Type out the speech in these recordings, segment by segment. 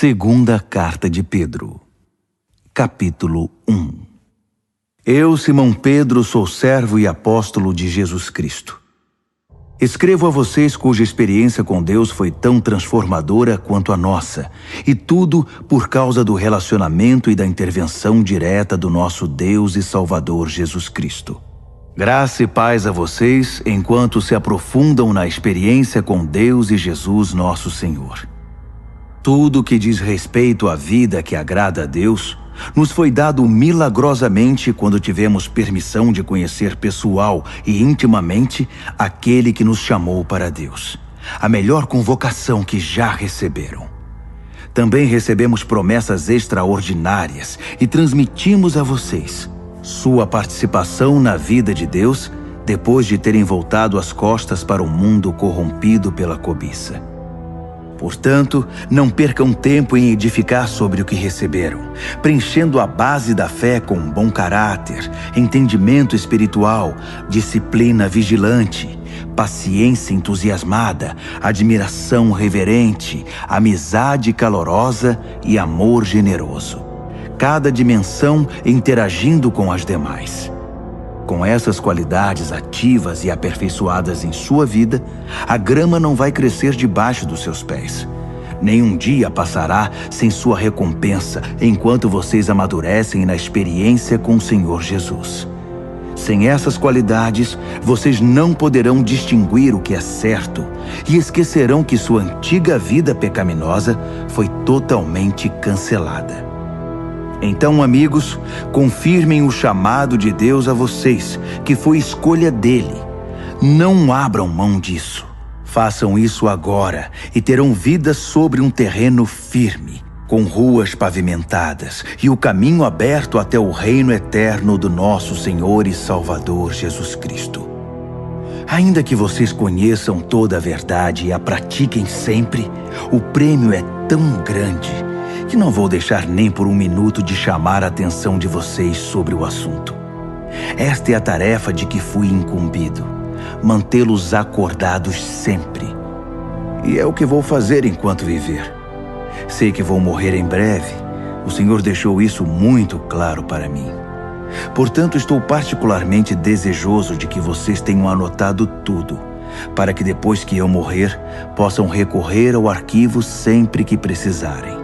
Segunda Carta de Pedro, capítulo 1. Eu, Simão Pedro, sou servo e apóstolo de Jesus Cristo. Escrevo a vocês cuja experiência com Deus foi tão transformadora quanto a nossa, e tudo por causa do relacionamento e da intervenção direta do nosso Deus e Salvador Jesus Cristo. Graça e paz a vocês enquanto se aprofundam na experiência com Deus e Jesus nosso Senhor. Tudo que diz respeito à vida que agrada a Deus nos foi dado milagrosamente quando tivemos permissão de conhecer pessoal e intimamente aquele que nos chamou para Deus, a melhor convocação que já receberam. Também recebemos promessas extraordinárias e transmitimos a vocês sua participação na vida de Deus depois de terem voltado as costas para um mundo corrompido pela cobiça. Portanto, não percam tempo em edificar sobre o que receberam, preenchendo a base da fé com bom caráter, entendimento espiritual, disciplina vigilante, paciência entusiasmada, admiração reverente, amizade calorosa e amor generoso. Cada dimensão interagindo com as demais. Com essas qualidades ativas e aperfeiçoadas em sua vida, a grama não vai crescer debaixo dos seus pés. Nenhum dia passará sem sua recompensa enquanto vocês amadurecem na experiência com o Senhor Jesus. Sem essas qualidades, vocês não poderão distinguir o que é certo e esquecerão que sua antiga vida pecaminosa foi totalmente cancelada. Então, amigos, confirmem o chamado de Deus a vocês, que foi escolha dele. Não abram mão disso. Façam isso agora e terão vida sobre um terreno firme, com ruas pavimentadas e o caminho aberto até o reino eterno do nosso Senhor e Salvador Jesus Cristo. Ainda que vocês conheçam toda a verdade e a pratiquem sempre, o prêmio é tão grande que não vou deixar nem por um minuto de chamar a atenção de vocês sobre o assunto. Esta é a tarefa de que fui incumbido, mantê-los acordados sempre. E é o que vou fazer enquanto viver. Sei que vou morrer em breve, o Senhor deixou isso muito claro para mim. Portanto, estou particularmente desejoso de que vocês tenham anotado tudo, para que depois que eu morrer, possam recorrer ao arquivo sempre que precisarem.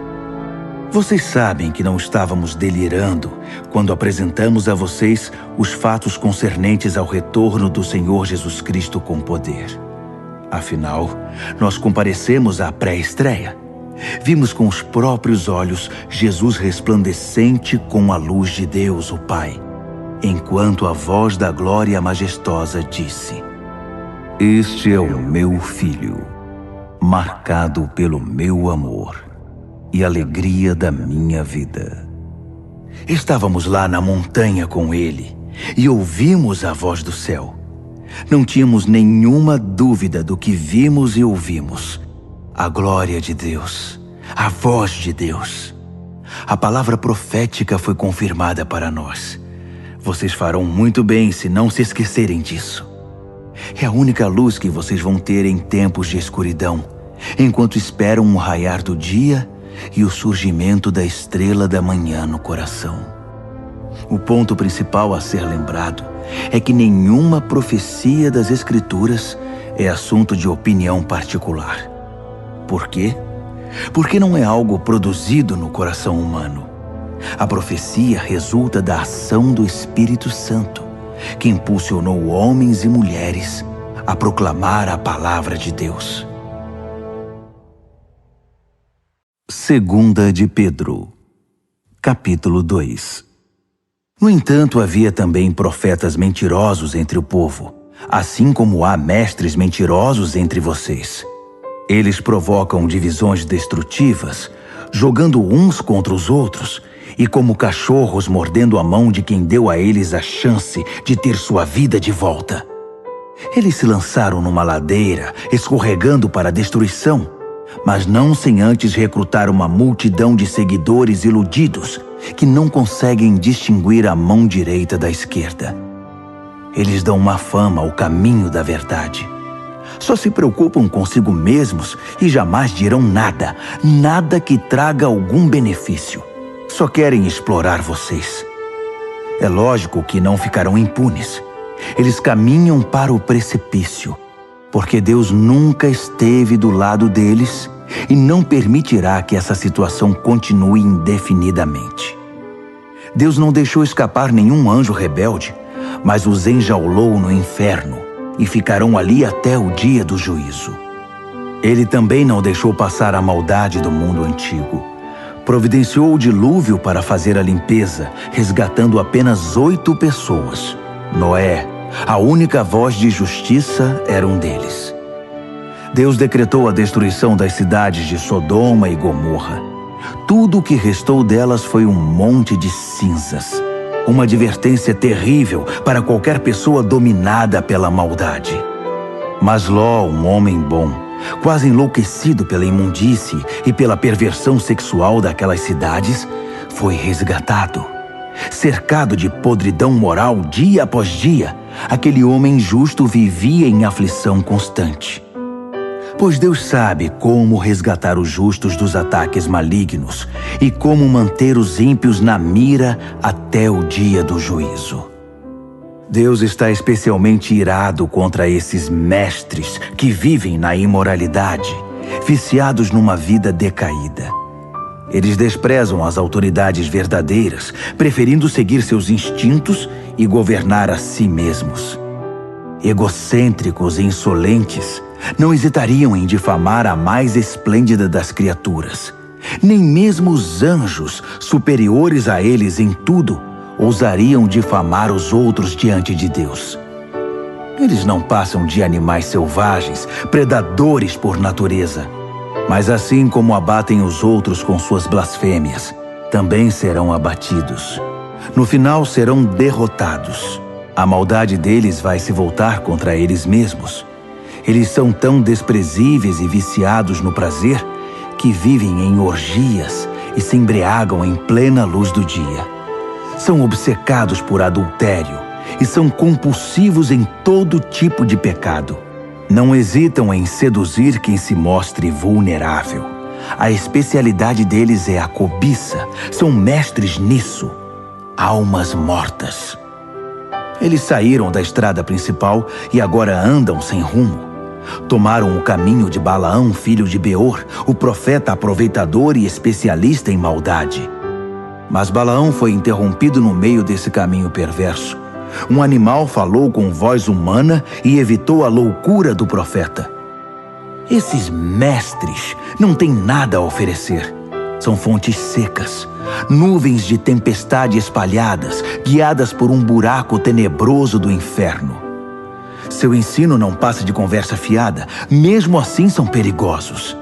Vocês sabem que não estávamos delirando quando apresentamos a vocês os fatos concernentes ao retorno do Senhor Jesus Cristo com poder. Afinal, nós comparecemos à pré-estreia. Vimos com os próprios olhos Jesus resplandecente com a luz de Deus, o Pai, enquanto a voz da glória majestosa disse: "Este é o meu Filho, marcado pelo meu amor e alegria da minha vida." Estávamos lá na montanha com ele e ouvimos a voz do céu. Não tínhamos nenhuma dúvida do que vimos e ouvimos. A glória de Deus, a voz de Deus. A palavra profética foi confirmada para nós. Vocês farão muito bem se não se esquecerem disso. É a única luz que vocês vão ter em tempos de escuridão, enquanto esperam o raiar do dia e o surgimento da estrela da manhã no coração. O ponto principal a ser lembrado é que nenhuma profecia das Escrituras é assunto de opinião particular. Por quê? Porque não é algo produzido no coração humano. A profecia resulta da ação do Espírito Santo, que impulsionou homens e mulheres a proclamar a palavra de Deus. Segunda de Pedro, capítulo 2. No entanto, havia também profetas mentirosos entre o povo, assim como há mestres mentirosos entre vocês. Eles provocam divisões destrutivas, jogando uns contra os outros, e como cachorros mordendo a mão de quem deu a eles a chance de ter sua vida de volta. Eles se lançaram numa ladeira, escorregando para a destruição, mas não sem antes recrutar uma multidão de seguidores iludidos que não conseguem distinguir a mão direita da esquerda. Eles dão má fama ao caminho da verdade. Só se preocupam consigo mesmos e jamais dirão nada, nada que traga algum benefício. Só querem explorar vocês. É lógico que não ficarão impunes. Eles caminham para o precipício, porque Deus nunca esteve do lado deles e não permitirá que essa situação continue indefinidamente. Deus não deixou escapar nenhum anjo rebelde, mas os enjaulou no inferno e ficarão ali até o dia do juízo. Ele também não deixou passar a maldade do mundo antigo. Providenciou o dilúvio para fazer a limpeza, resgatando apenas 8 pessoas. Noé, a única voz de justiça, era um deles. Deus decretou a destruição das cidades de Sodoma e Gomorra. Tudo o que restou delas foi um monte de cinzas. Uma advertência terrível para qualquer pessoa dominada pela maldade. Mas Ló, um homem bom, quase enlouquecido pela imundície e pela perversão sexual daquelas cidades, foi resgatado. Cercado de podridão moral dia após dia, aquele homem justo vivia em aflição constante. Pois Deus sabe como resgatar os justos dos ataques malignos e como manter os ímpios na mira até o dia do juízo. Deus está especialmente irado contra esses mestres que vivem na imoralidade, viciados numa vida decaída. Eles desprezam as autoridades verdadeiras, preferindo seguir seus instintos e governar a si mesmos. Egocêntricos e insolentes, não hesitariam em difamar a mais esplêndida das criaturas. Nem mesmo os anjos, superiores a eles em tudo, ousariam difamar os outros diante de Deus. Eles não passam de animais selvagens, predadores por natureza. Mas assim como abatem os outros com suas blasfêmias, também serão abatidos. No final serão derrotados. A maldade deles vai se voltar contra eles mesmos. Eles são tão desprezíveis e viciados no prazer que vivem em orgias e se embriagam em plena luz do dia. São obcecados por adultério e são compulsivos em todo tipo de pecado. Não hesitam em seduzir quem se mostre vulnerável. A especialidade deles é a cobiça. São mestres nisso. Almas mortas. Eles saíram da estrada principal e agora andam sem rumo. Tomaram o caminho de Balaão, filho de Beor, o profeta aproveitador e especialista em maldade. Mas Balaão foi interrompido no meio desse caminho perverso. Um animal falou com voz humana e evitou a loucura do profeta. Esses mestres não têm nada a oferecer. São fontes secas, nuvens de tempestade espalhadas, guiadas por um buraco tenebroso do inferno. Seu ensino não passa de conversa fiada, mesmo assim são perigosos.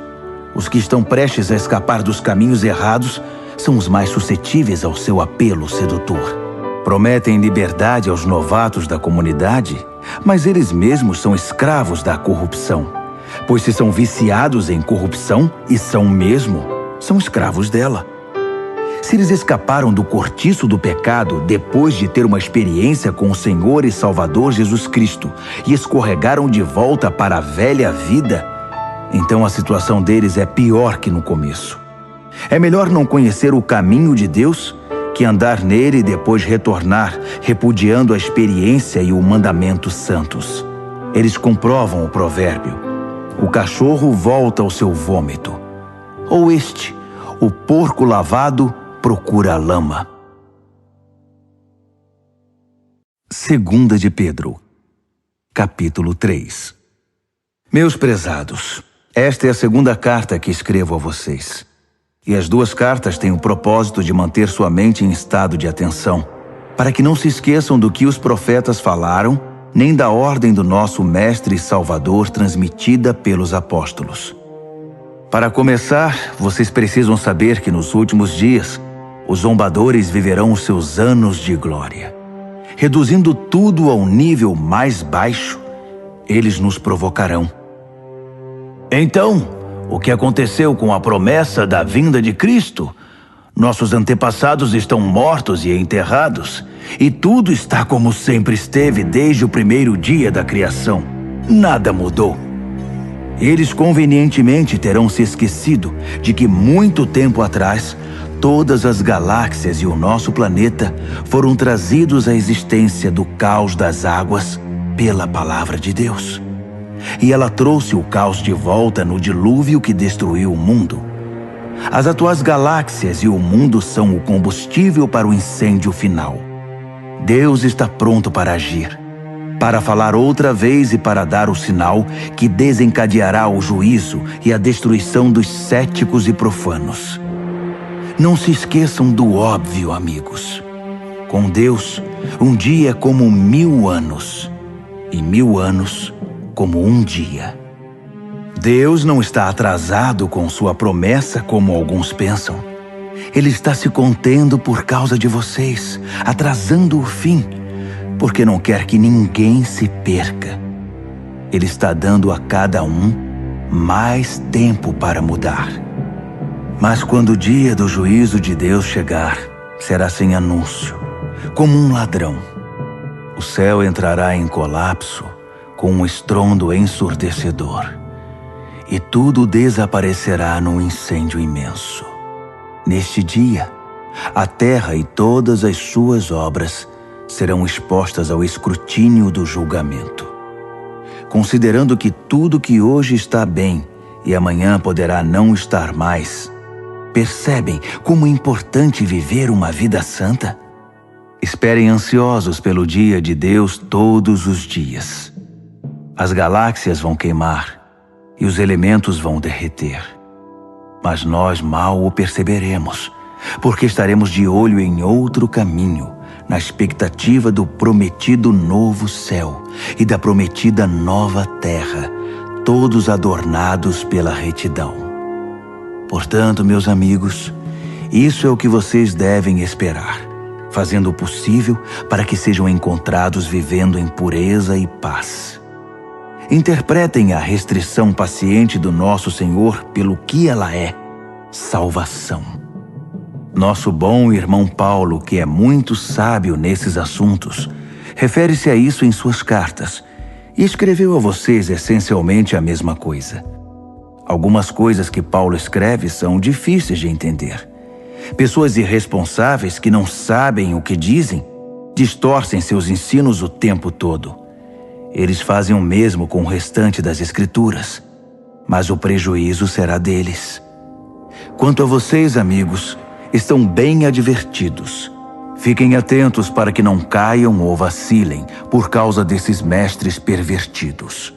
Os que estão prestes a escapar dos caminhos errados são os mais suscetíveis ao seu apelo sedutor. Prometem liberdade aos novatos da comunidade, mas eles mesmos são escravos da corrupção. Pois se são viciados em corrupção, e são mesmo, são escravos dela. Se eles escaparam do cortiço do pecado depois de ter uma experiência com o Senhor e Salvador Jesus Cristo e escorregaram de volta para a velha vida, então a situação deles é pior que no começo. É melhor não conhecer o caminho de Deus que andar nele e depois retornar, repudiando a experiência e o mandamento santos. Eles comprovam o provérbio: o cachorro volta ao seu vômito. Ou este: o porco lavado procura a lama. 2 de Pedro, capítulo 3. Meus prezados, esta é a segunda carta que escrevo a vocês. E as 2 cartas têm o propósito de manter sua mente em estado de atenção, para que não se esqueçam do que os profetas falaram, nem da ordem do nosso Mestre e Salvador transmitida pelos apóstolos. Para começar, vocês precisam saber que nos últimos dias, os zombadores viverão os seus anos de glória. Reduzindo tudo ao nível mais baixo, eles nos provocarão. Então, o que aconteceu com a promessa da vinda de Cristo? Nossos antepassados estão mortos e enterrados, e tudo está como sempre esteve desde o primeiro dia da criação. Nada mudou. Eles convenientemente terão se esquecido de que muito tempo atrás, todas as galáxias e o nosso planeta foram trazidos à existência do caos das águas pela palavra de Deus. E ela trouxe o caos de volta no dilúvio que destruiu o mundo. As atuais galáxias e o mundo são o combustível para o incêndio final. Deus está pronto para agir, para falar outra vez e para dar o sinal que desencadeará o juízo e a destruição dos céticos e profanos. Não se esqueçam do óbvio, amigos. Com Deus, um dia é como 1000 anos, e 1000 anos como um dia. Deus não está atrasado com sua promessa como alguns pensam. Ele está se contendo por causa de vocês, atrasando o fim, porque não quer que ninguém se perca. Ele está dando a cada um mais tempo para mudar. Mas quando o dia do juízo de Deus chegar, será sem anúncio, como um ladrão. O céu entrará em colapso com um estrondo ensurdecedor, e tudo desaparecerá num incêndio imenso. Neste dia, a terra e todas as suas obras serão expostas ao escrutínio do julgamento. Considerando que tudo que hoje está bem e amanhã poderá não estar mais, percebem como é importante viver uma vida santa? Esperem ansiosos pelo dia de Deus todos os dias. As galáxias vão queimar e os elementos vão derreter. Mas nós mal o perceberemos, porque estaremos de olho em outro caminho, na expectativa do prometido novo céu e da prometida nova terra, todos adornados pela retidão. Portanto, meus amigos, isso é o que vocês devem esperar, fazendo o possível para que sejam encontrados vivendo em pureza e paz. Interpretem a restrição paciente do nosso Senhor pelo que ela é: salvação. Nosso bom irmão Paulo, que é muito sábio nesses assuntos, refere-se a isso em suas cartas e escreveu a vocês essencialmente a mesma coisa. Algumas coisas que Paulo escreve são difíceis de entender. Pessoas irresponsáveis que não sabem o que dizem distorcem seus ensinos o tempo todo. Eles fazem o mesmo com o restante das Escrituras, mas o prejuízo será deles. Quanto a vocês, amigos, estão bem advertidos. Fiquem atentos para que não caiam ou vacilem por causa desses mestres pervertidos.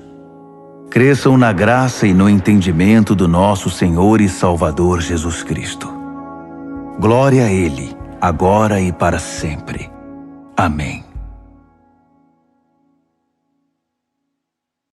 Cresçam na graça e no entendimento do nosso Senhor e Salvador Jesus Cristo. Glória a Ele, agora e para sempre. Amém.